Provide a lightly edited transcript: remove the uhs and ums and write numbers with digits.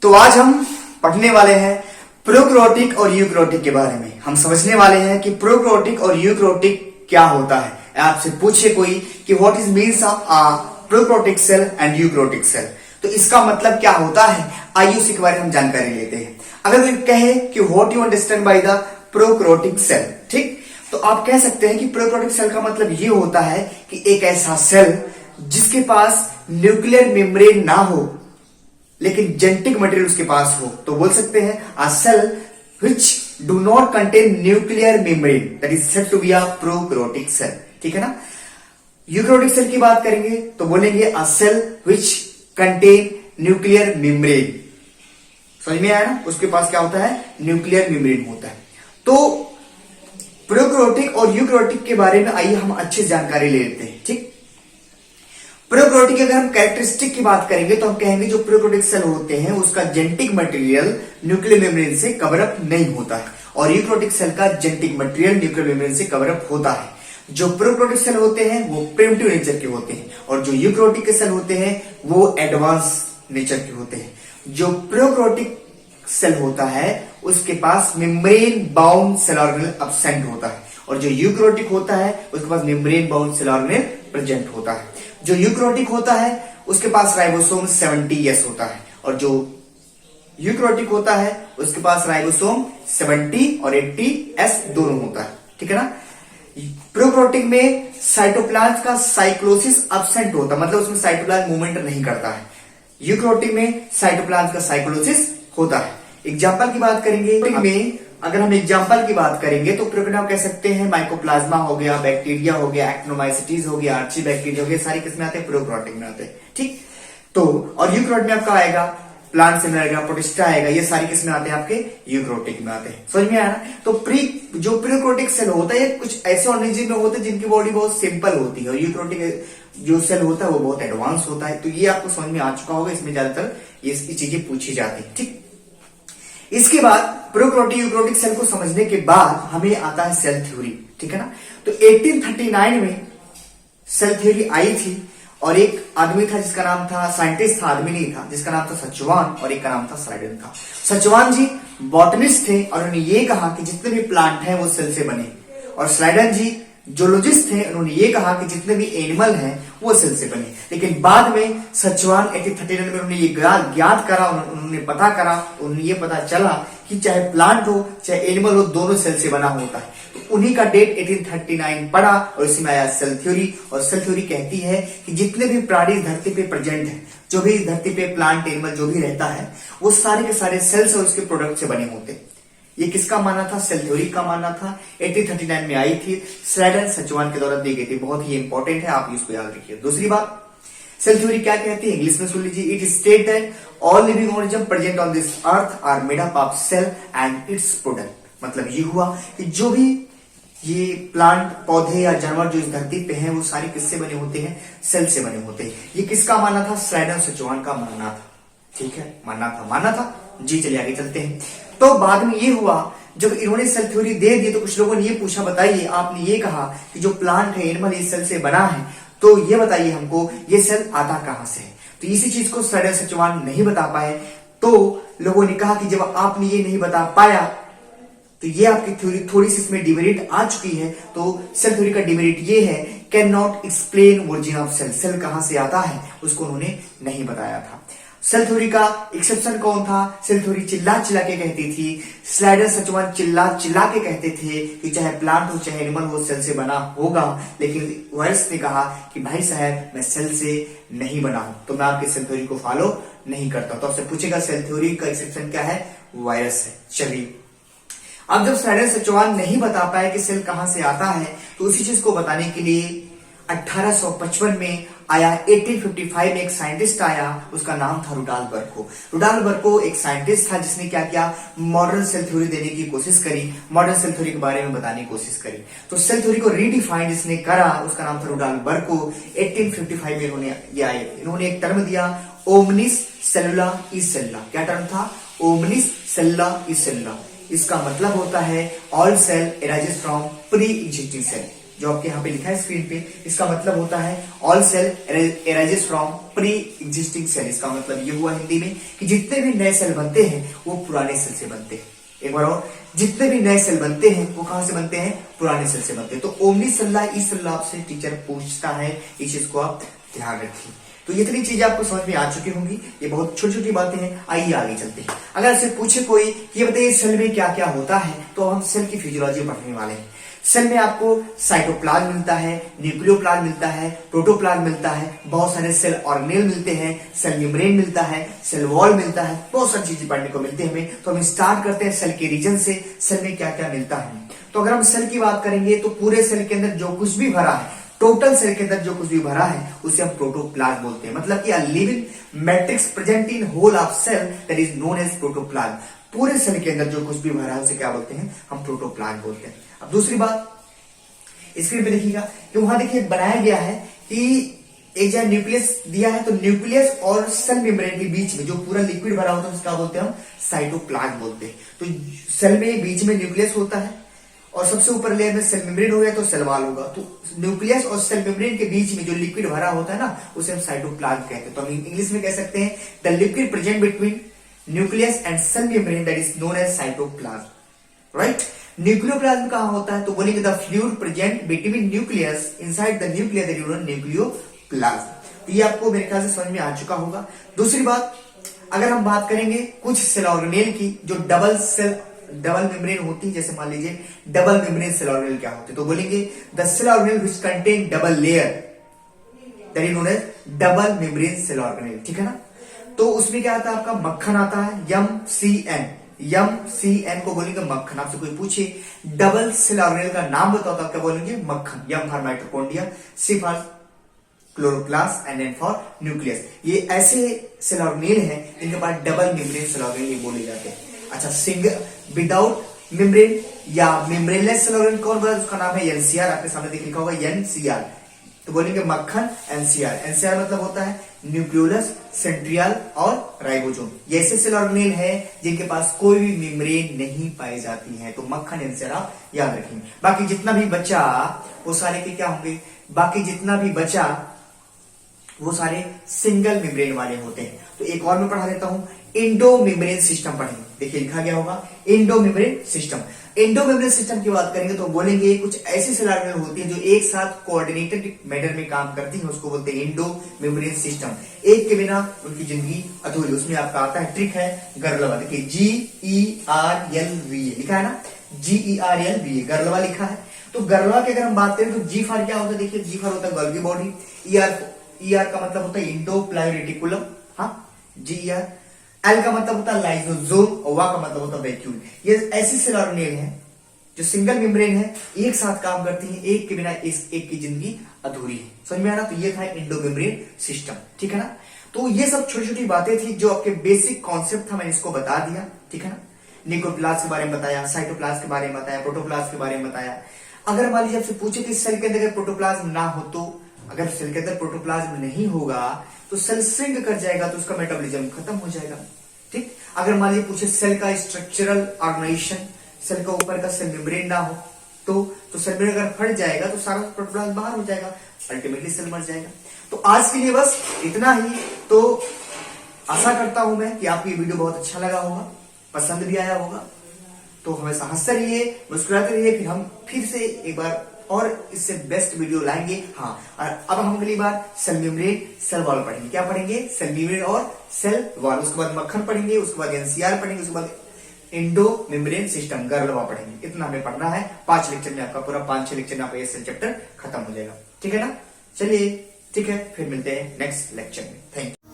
तो आज हम पढ़ने वाले हैं प्रोकैरियोटिक और यूकैरियोटिक के बारे में। हम समझने वाले हैं कि प्रोकैरियोटिक और यूकैरियोटिक क्या होता है। आपसे पूछे कोई कि what is means of prokaryotic cell and eukaryotic cell, तो इसका मतलब क्या होता है, आइए उसी के बारे में हम जानकारी लेते हैं। अगर कोई कहे कि what you understand by the prokaryotic cell, ठीक, तो आप कह सकते हैं कि प्रोकैरियोटिक सेल का मतलब ये होता है कि एक ऐसा सेल जिसके पास न्यूक्लियर मेम्ब्रेन ना हो लेकिन जेनेटिक मटेरियल उसके पास हो, तो बोल सकते हैं a cell which do not contain nuclear membrane that is said to be a prokaryotic cell. ठीक है ना। यूकैरियोटिक सेल की बात करेंगे तो बोलेंगे a cell which contain nuclear membrane. समझ में आया ना, उसके पास क्या होता है, न्यूक्लियर मेम्ब्रेन होता है। तो प्रोकैरियोटिक और यूकैरियोटिक के बारे में आइए हम अच्छी जानकारी ले लेते हैं। ठीक, प्रोकैरियोटिक अगर हम कैरेक्टरिस्टिक की बात करेंगे तो हम कहेंगे जो प्रोकैरियोटिक सेल होते हैं उसका जेनेटिक मटेरियल न्यूक्लियर मेम्ब्रेन से कवर अप नहीं होता है, और यूकैरियोटिक सेल का जेनेटिक मटेरियल न्यूक्लियर मेम्ब्रेन से कवर अप होता है। जो प्रोकैरियोटिक सेल होते हैं वो प्रिमिटिव नेचर के होते हैं, और जो यूकैरियोटिक सेल होते हैं वो एडवांस नेचर के होते हैं। जो प्रोकैरियोटिक सेल होता है उसके पास membrane bound cell organelle absent होता है, और जो यूकैरियोटिक होता है उसके पास membrane bound cell organelle present होता है। जो यूकैरियोटिक होता है उसके पास राइबोसोम 70S होता है, और जो यूकैरियोटिक होता है उसके पास राइबोसोम 70 और 80S दोनों होता है। ठीक है ना। प्रोकैरियोटिक में साइटोप्लाज्म का साइक्लोसिस एब्सेंट होता है, मतलब उसमें साइटोप्लाज्म मूवमेंट नहीं करता है। यूकैरियोटिक में साइटोप्लाज्म का साइक्लोसिस होता है। एग्जाम्पल की बात करेंगे में, अगर हम एग्जाम्पल की बात करेंगे तो प्रोकैरियोट कह सकते हैं माइकोप्लाज्मा हो गया, बैक्टीरिया हो गया, एक्टिनोमाइसीटीज हो गया, आर्ची बैक्टीरिया हो गया, सारी किसमें आते हैं, प्रोकैरियोटिक में आते हैं। ठीक, तो और यूकैरियोट में आपका आएगा प्लांट सेल आएगा, प्रोटिस्टा आएगा, ये सारी किसमें आते हैं, आपके यूकैरियोटिक में आते हैं। समझ में आया ना। तो जो प्रोकैरियोटिक सेल होता है कुछ ऐसे ऑर्गेनिज्म में होते हैं जिनकी बॉडी बहुत सिंपल होती है, और यूकैरियोटिक जो सेल होता है वो बहुत एडवांस होता है। तो ये आपको समझ में आ चुका होगा, इसमें ज्यादातर ये चीजें पूछी जाती है। ठीक, इसके बाद प्रोकैरियोटिक यूकैरियोटिक सेल को समझने के बाद हमें आता है सेल थ्योरी। ठीक है ना। तो 1839 में सेल थ्योरी आई थी, और एक आदमी था जिसका नाम था, साइंटिस्ट था, आदमी नहीं था, जिसका नाम था सचवान, और एक का नाम था स्लाइडन था। सचवान जी बॉटनिस्ट थे, और उन्होंने ये कहा कि जितने भी प्लांट हैं वो सेल से बने, और स्लाइडन जी जोलॉजिस्ट थे, उन्होंने ये कहा कि जितने भी एनिमल हैं वो सेल से बने। लेकिन बाद में सचवान 1839 में उन्होंने ये ज्ञात करा, उन्होंने पता करा, उन्हें ये पता चला कि चाहे प्लांट हो चाहे एनिमल हो दोनों सेल से बना होता है। तो उन्हीं का डेट 1839 पड़ा, और इसी में आया सेल थ्योरी। और सेल थ्योरी कहती है कि जितने भी प्राणी धरती पे प्रेजेंट है, जो भी धरती पे प्लांट एनिमल जो भी रहता है वो सारे के सारे सेल्स और उसके प्रोडक्ट से बने होते हैं। ये किसका मानना था, सेल थ्योरी का मानना था। 1839 में आई थी, स्लाइडन सचवान के द्वारा दी गई थी। बहुत ही इंपॉर्टेंट है, आप इसको याद रखिए। दूसरी बात, सेल थ्योरी क्या कहती है, इंग्लिश में सुन लीजिए। It state that all living organism present on this earth are made up of cell and its product. मतलब ये हुआ कि जो भी ये प्लांट पौधे या जानवर जो इस धरती पे हैं वो सारे किससे बने होते हैं, सेल से बने होते हैं। ये किसका मानना था, स्लाइडन सचवान का मानना था। ठीक है, मानना था जी। चलिए आगे चलते हैं। तो बाद में ये हुआ, जब इन्होंने सेल थ्योरी दे दी तो कुछ लोगों ने ये पूछा, बताइए आपने ये कहा कि जो प्लांट है एनिमल इस सेल से बना है, तो ये बताइए हमको ये सेल आता कहां से है। तो इसी चीज को स्लाइडन सचवान नहीं बता पाए। तो लोगों ने कहा कि जब आपने ये नहीं बता पाया तो ये आपकी थ्योरी थोड़ी सी इसमें डिमेरिट आ चुकी है। तो सेल थ्योरी का डिमेरिट ये है, can not explain origin of cell, cell कहां से आता है उसको उन्होंने नहीं बताया था। सेल थ्योरी का एक्सेप्शन कौन था, सेल थ्योरी चिल्ला चिल्ला के कहती थी, स्लाइडन सचवान चिल्ला चिल्ला के कहते थे कि चाहे प्लांट हो चाहे एनिमल हो सेल से बना होगा। लेकिन वायरस ने कहा कि भाई साहब मैं सेल से नहीं बना हूं, तो मैं आपकी सेल थ्योरी को फॉलो नहीं करता। तो आपसे पूछेगा सेल थ्योरी का एक्सेप्शन क्या है, वायरस है। चलिए, अब जब स्लाइडन सचवान नहीं बता पाए कि सेल कहां से आता है, तो उसी चीज को बताने के लिए 1855 में आया, 1855 में एक साइंटिस्ट आया, उसका नाम था रुडॉल्फ बर्को। रुडॉल्फ बर्को एक साइंटिस्ट था जिसने क्या किया, मॉडर्न सेल थ्योरी देने की कोशिश करी, मॉडर्न सेल थ्योरी के बारे में बताने की कोशिश करी। तो सेल थ्योरी को रीडिफाइन जिसने करा उसका नाम था रुडॉल्फ बर्को। 1855 में इन्होंने एक टर्म दिया, ओमनिस सेलुला ई सेल्युला। क्या टर्म था, ओमनिस सेल्युला ई सेल्युला। इसका मतलब होता है all cell arises from pre existing cell. जो आपके यहाँ पे लिखा है स्क्रीन पे, इसका मतलब होता है all cell arises from pre existing cell. इसका मतलब ये हुआ हिंदी में कि जितने भी नए सेल बनते हैं वो पुराने सेल से बनते हैं। एक बार और, जितने भी नए सेल बनते हैं वो कहां से बनते हैं? पुराने सेल से बनते हैं। तो ओमनी सेल्ला ई सेल्ला आपसे टीचर पूछता है, इस चीज को आप ध्यान रखिए। तो ये इतनी चीजें आपको समझ में आ चुकी होंगी, ये बहुत छोटी छोटी बातें हैं। आइए आगे चलते हैं। अगर आपसे पूछे कोई कि ये बताइए सेल में क्या क्या होता है, तो हम सेल की फिजियोलॉजी पढ़ने वाले हैं। सेल में आपको साइटोप्लाज्म मिलता है, न्यूक्लियोप्लाज्म मिलता है, प्रोटोप्लाज्म मिलता है, बहुत सारे सेल ऑर्गेनेल मिलते हैं, सेल मेम्ब्रेन मिलता है, सेल वॉल मिलता है, बहुत सारी चीजें पढ़ने को मिलती है हमें। तो हम स्टार्ट करते हैं सेल के रीजन से, सेल में क्या क्या मिलता है। तो अगर हम सेल की बात करेंगे तो पूरे सेल के अंदर जो कुछ भी भरा है, टोटल सेल के अंदर जो कुछ भी भरा है उसे हम प्रोटोप्लाज्म बोलते हैं। मतलब कि a living matrix present in whole of cell that is known as protoplasm. पूरे सेल के अंदर जो कुछ भी भरा है उसे क्या बोलते हैं? हम प्रोटोप्लाज्म बोलते हैं। अब दूसरी बात, स्क्रीन पे देखिएगा कि वहां देखिए बनाया गया है कि एक जगह न्यूक्लियस दिया है, तो न्यूक्लियस और सेल मेम्ब्रेन के बीच में जो पूरा लिक्विड भरा होता है उसका बोलते हैं हम साइटोप्लाज्म बोलते हैं। तो सेल में बीच में न्यूक्लियस होता है और सबसे ऊपर लेयर में सेल मेम्ब्रेन हो गया तो सेल वॉल होगा। तो न्यूक्लियस और सेल मेम्ब्रेन के बीच में जो लिक्विड भरा होता है ना, उसे हम साइटोप्लाज्म कहते हैं। तो हम इंग्लिश में कह सकते हैं the liquid present between nucleus and cell membrane that is known as cytoplasm. Right. Nucleoplasm कहां होता है? तो बोलेंगे the fluid present between nucleus inside the nucleus that is nucleoplasm. तो ये आपको मेरे ख्याल से समझ में आ चुका होगा। दूसरी बात, अगर हम बात करेंगे कुछ सेल ऑर्गेनेल की जो डबल मेम्ब्रेन होती है, जैसे मान लीजिए डबल मेम्ब्रेन सेल ऑर्गेनेल क्या होते हैं, तो बोलेंगे the cell organelle which contain double layer that is known as double membrane cell organelle. ठीक है ना। तो उसमें क्या आता है? आपका मक्खन आता है, MCN को बोलेंगे मक्खन। आपसे कोई पूछे डबल सेल ऑर्गेनेल का नाम बताओ तो आप क्या बोलेंगे? मक्खन। M for mitochondria, C for chloroplast and N for nucleus. ये ऐसे सेल ऑर्गेनेल हैं जिनके पास डबल मेम्ब्रेन सेल ऑर्गेनेल बोले जाते हैं। अच्छा, सिंगल विदाउट मेम्ब्रेन या मेम्ब्रेनलेस सेल ऑर्गेनेल कौन बोला? उसका नाम है NCR। आपके सामने देख लिखा होगा NCR। तो बोलेंगे मक्खन NCR मतलब होता है न्यूक्लियोलस, सेंट्रियल और राइबोसोम। ये ऐसे सेल ऑर्गेनेल है जिनके पास कोई भी मेम्ब्रेन नहीं पाई जाती है। तो मक्खन NCR आप याद रखेंगे। बाकी जितना भी बचा वो सारे के क्या होंगे? बाकी जितना भी बचा वो सारे सिंगल मेम्ब्रेन वाले होते हैं। तो एक और मैं पढ़ा देता हूं, इंडो मेम्ब्रेन सिस्टम पढ़ेंगे। देखिए लिखा गया होगा Indo membrane system. Indo membrane system की बात करेंगे तो बोलेंगे कुछ ऐसी सेल ऑर्गेनेल होती है जो एक साथ कोऑर्डिनेटेड मैनर में काम करती है, उसको बोलते हैं इंडो मेम्ब्रेन सिस्टम। एक के बिना उनकी जिंदगी अधूरी। उसमें आपका आता है ट्रिक है गर्लवा। देखिए GERLVA लिखा है ना, GERLVA गर्लवा लिखा है। तो गर्लवा की अगर हम बात करें तो जी फॉर क्या होता है? देखिए जी फॉर होता है गोल्गी बॉडी, ER का मतलब होता है इंडो प्लाज्मिक रेटिकुलम, हाँ GER। L का मतलब होता है लाइसोसोम और W का मतलब होता है वैक्यूल। ये ऐसी सेल ऑर्गेनेल है जो सिंगल मेम्ब्रेन है, एक साथ काम करती है, एक के बिना एक की जिंदगी अधूरी है। समझ में आ रहा? तो ये था इंडो मेम्ब्रेन सिस्टम। ठीक है ना। तो ये सब छोटी छोटी बातें थी जो आपके बेसिक कॉन्सेप्ट था, मैंने इसको बता दिया। ठीक है ना। न्यूक्लियोप्लास्ट के बारे में बताया, साइटोप्लास्ट के बारे में बताया, प्रोटोप्लास्ट के बारे में बताया। अगर मान लीजिए आपसे पूछे कि सेल के अंदर अगर प्रोटोप्लाज्म ना हो, तो अगर सेल के अंदर प्रोटोप्लाज्म नहीं होगा तो सेल श्रिंक कर जाएगा, तो उसका मेटाबॉलिज्म खत्म हो जाएगा। ठीक। अगर मान लीजिए पूछे सेल का स्ट्रक्चरल ऑर्गेनाइजेशन, सेल का ऊपर का सेल मेम्ब्रेन ना हो तो सेल मेम्ब्रेन अगर फट जाएगा तो सारा प्रोटोप्लाज्म बाहर हो जाएगा, अल्टीमेटली सेल मर जाएगा। तो आज के लिए बस इतना ही। तो आशा करता हूं मैं कि आपको ये वीडियो बहुत अच्छा लगा होगा, पसंद भी आया होगा। तो हमेशा हंसते रहिए, मुस्कुराते रहिए। फिर हम फिर से एक बार और इससे बेस्ट वीडियो लाएंगे। हाँ, और अब हम अगली बार सेल मेम्ब्रेन सेल वॉल पढ़ेंगे। क्या पढ़ेंगे? सेल मेम्ब्रेन और सेल वॉल। उसके बाद मक्खन पढ़ेंगे, उसके बाद NCR पढ़ेंगे, उसके बाद इंडो मेम्ब्रेन सिस्टम गर्लवा पढ़ेंगे। इतना हमें पढ़ना है। 5 लेक्चर में आपका पूरा 5-6 लेक्चर में आपका ये सेल चैप्टर खत्म हो जाएगा। ठीक है ना। चलिए ठीक है, फिर मिलते हैं नेक्स्ट लेक्चर में। Thank you.